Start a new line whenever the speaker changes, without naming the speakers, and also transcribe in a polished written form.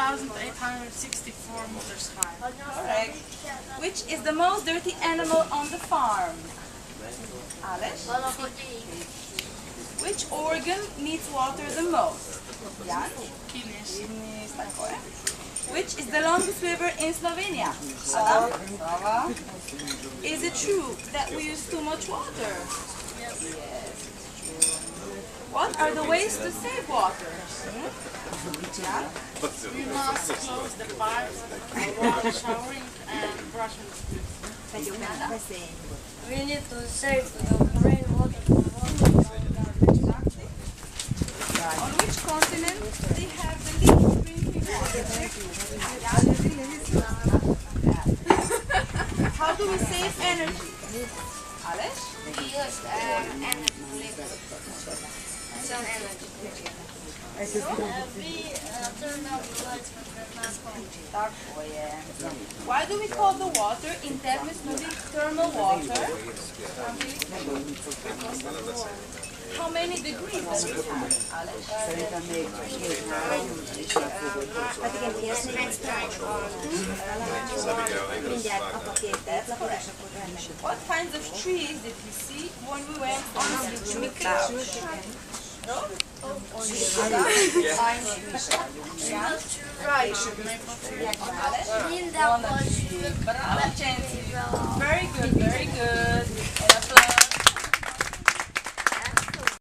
1,864 meters high.
Correct. Which is the most dirty animal on the farm? Ales? Which organ needs water the most? Jan? Kidneys, tako je. Which is the longest river in Slovenia? Adam? Bravo. Is it true that we use too much water? Yes. What are the ways to save water? Jan?
We must close the pipes while showering and brushing the teeth.
We need to save the rainwater for water.
On which continent they have the least drinking water? How do we save energy? Ales?
We use energy, sun energy. We turn off the lights when we're not home.
Tako je. Why do we call the water in Terme Snovik thermal water? How many degrees does it have? Ales? What kinds of trees did we see when we went on the clouds? Very good, very good.